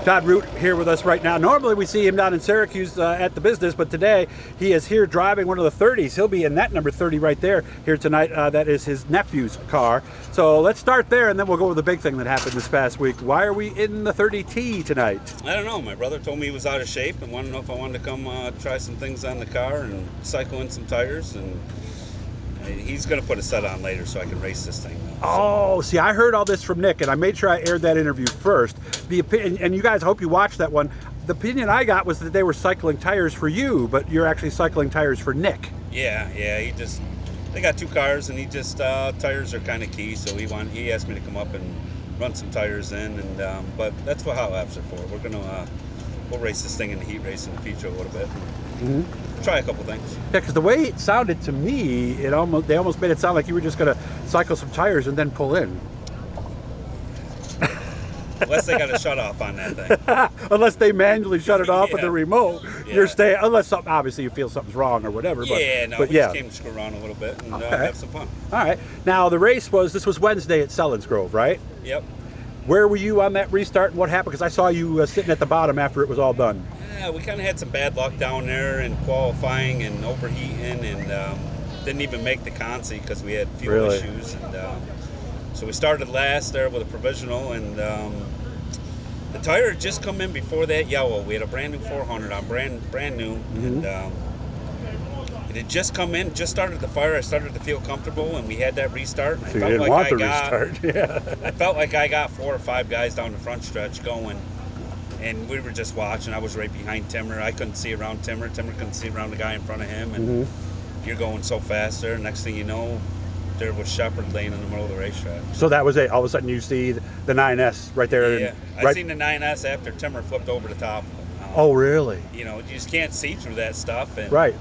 Todd Root here with us right now. Normally we see him down in Syracuse at the business, but today he is here driving one of the 30s. He'll be in that number 30 right there here tonight. That is his nephew's car. So let's start there, and then we'll go with the big thing that happened this past week. Why are we in the 30T tonight? I don't know. My brother told me he was out of shape and wanted to know if I wanted to come try some things on the car and cycle in some tires. And he's going to put a set on later so I can race this thing. Oh, see, I heard all this from Nick, and I made sure I aired that interview first. The opinion, and you guys, I hope you watched that one. The opinion I got was that they were cycling tires for you, but you're actually cycling tires for Nick. Yeah. They got two cars, and tires are kind of key, so he asked me to come up and run some tires in, and but that's what hot laps are for. We'll race this thing in the heat race in the future a little bit. Try a couple things. Yeah, because the way it sounded to me, they almost made it sound like you were just going to cycle some tires and then pull in. Unless they got a shut off on that thing. Unless they manually shut it off with the remote. Yeah. You're staying, unless obviously you feel something's wrong or whatever. We just came to screw around a little bit and have some fun. All right. Now the race this was Wednesday at Selinsgrove, right? Yep. Where were you on that restart and what happened? Because I saw you sitting at the bottom after it was all done. Yeah, we kind of had some bad luck down there in qualifying and overheating, and didn't even make the consi because we had fuel issues. And so we started last there with a provisional, and the tire had just come in before that yellow. We had a brand new 400 on, brand new, and it had just come in, just started the fire. I started to feel comfortable, and we had that restart. And so you didn't want the restart. Yeah. I felt like I got 4 or 5 guys down the front stretch going, and we were just watching. I was right behind Timmer. I couldn't see around Timmer. Timmer couldn't see around the guy in front of him, and you're going so fast there. Next thing you know, there was Shepard laying in the middle of the racetrack. So that was it. All of a sudden you see the 9S right there. Yeah, I seen the 9S after Timmer flipped over the top. Oh, really? You just can't see through that stuff. And, right.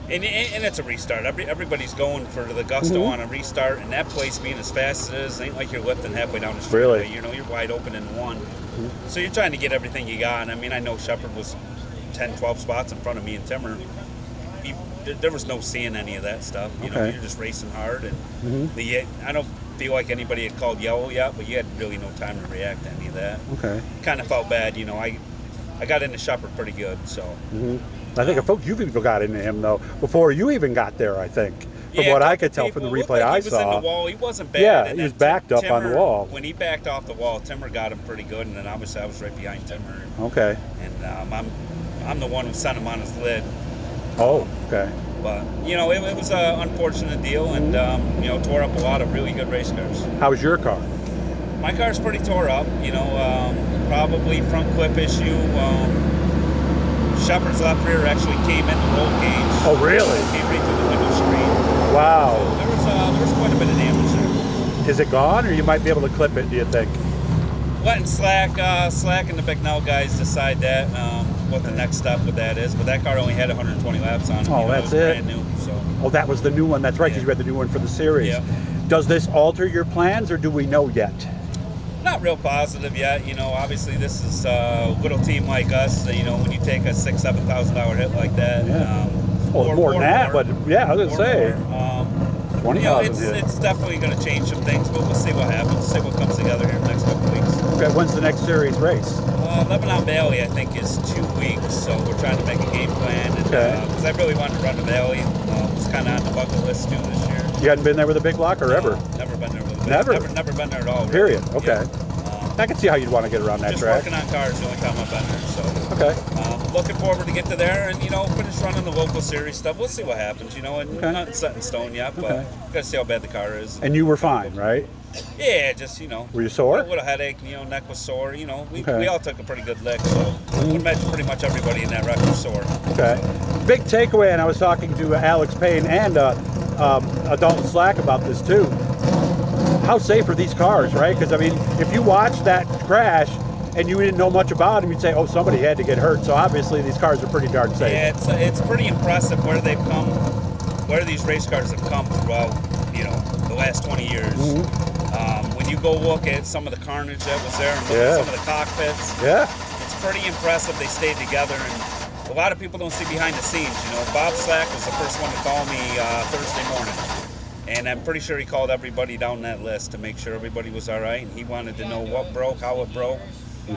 And it's a restart. Everybody's going for the gusto on a restart, and that place being as fast as it is, it ain't like you're lifting halfway down the street. Really? You're wide open in one. So you're trying to get everything you got. And I mean, I know Shepard was 10, 12 spots in front of me and Timmer. There was no seeing any of that stuff. You know, you're just racing hard. And I don't feel like anybody had called yellow yet, but you had really no time to react to any of that. Okay. Kind of felt bad. I got into Shepard pretty good, so. I think you've even got into him, though, before you even got there, I think. From what I could tell from the replay I saw. He was in the wall. He wasn't bad. Yeah, he was backed up on the wall. When he backed off the wall, Timmer got him pretty good, and then obviously I was right behind Timmer. Okay. And I'm the one who sent him on his lid. Oh, okay. But, it was an unfortunate deal, and, tore up a lot of really good race cars. How was your car? My car's pretty tore up, probably front clip issue. Shepard's left rear actually came in the roll cage. Oh, really? Came right through the window screen. Wow. So there was quite a bit of damage there. Is it gone, or you might be able to clip it, do you think? Letting Slack and the Bicknell guys decide that, what the next step with that is. But that car only had 120 laps on it. Oh, that's it was it. Brand new, so. Oh, that was the new one. That's right, because you had the new one for the series. Yeah. Does this alter your plans, or do we know yet? Not real positive yet. Obviously this is a little team like us. When you take a $6,000-$7,000 hit like that. More than that, but yeah, I was gonna say. 20,000. It's definitely going to change some things, but we'll see what happens. See what comes together here in the next couple of weeks. Okay, when's the next series race? Lebanon Valley, I think, is 2 weeks, so we're trying to make a game plan. Because I really wanted to run the Valley. It was kind of on the bucket list too this year. You hadn't been there with a big block, or ever? Never been there with a big Never? Never been there at all. Period. Really. Okay. Yeah. I can see how you'd want to get around that just track. Just working on cars the only time I've been there. So. Okay. Looking forward to get to there and, finish running the local series stuff. We'll see what happens, and nothing set in stone yet, but got to see how bad the car is. And you were fine, right? Yeah, just, Were you sore? A little headache, neck was sore. We all took a pretty good lick, so I would imagine pretty much everybody in that wreck was sore. Okay. Big takeaway, and I was talking to Alex Payne and Dalton Slack about this too. How safe are these cars, right? Because, I mean, if you watch that crash and you didn't know much about them, you'd say, oh, somebody had to get hurt. So obviously these cars are pretty darn safe. Yeah, it's pretty impressive where they've come, where these race cars have come throughout, the last 20 years. When you go look at some of the carnage that was there and look at some of the cockpits, it's pretty impressive they stayed together. And a lot of people don't see behind the scenes. Bob Slack was the first one to call me Thursday morning. And I'm pretty sure he called everybody down that list to make sure everybody was all right. And he wanted to know what broke, how it broke.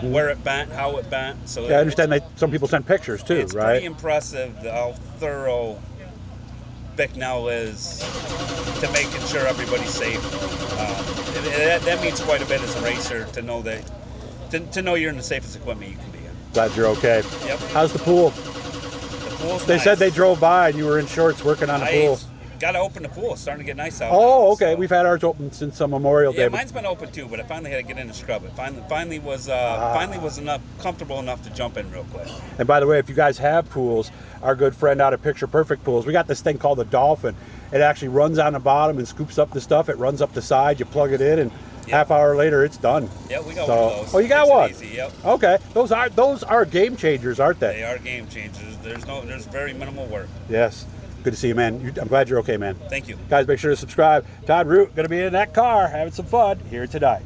where it bent, how it bent. So Yeah, I understand that some people send pictures too, it's right? pretty impressive how thorough Bicknell is to making sure everybody's safe. That means quite a bit as a racer to know that to know you're in the safest equipment you can be in. Glad you're okay. Yep. How's the pool? The pool's They nice. said they drove by and you were in shorts working on the pool. Got to open the pool. It's starting to get nice out. Oh, now, okay. so. We've had ours open since Memorial Day. Yeah, but- mine's been open too, but I finally had to get in and scrub it. Finally was enough comfortable enough to jump in real quick. And by the way, if you guys have pools, our good friend out of Picture Perfect Pools, we got this thing called the Dolphin. It actually runs on the bottom and scoops up the stuff. It runs up the side. You plug it in, and half hour later, it's done. Yeah, we got one of those. Oh, you got Makes it one? easy, yep. Okay, those are game changers, aren't they? They are game changers. There's very minimal work. Yes. Good to see you, man. I'm glad you're okay, man. Thank you. Guys, make sure to subscribe. Todd Root going to be in that car having some fun here tonight.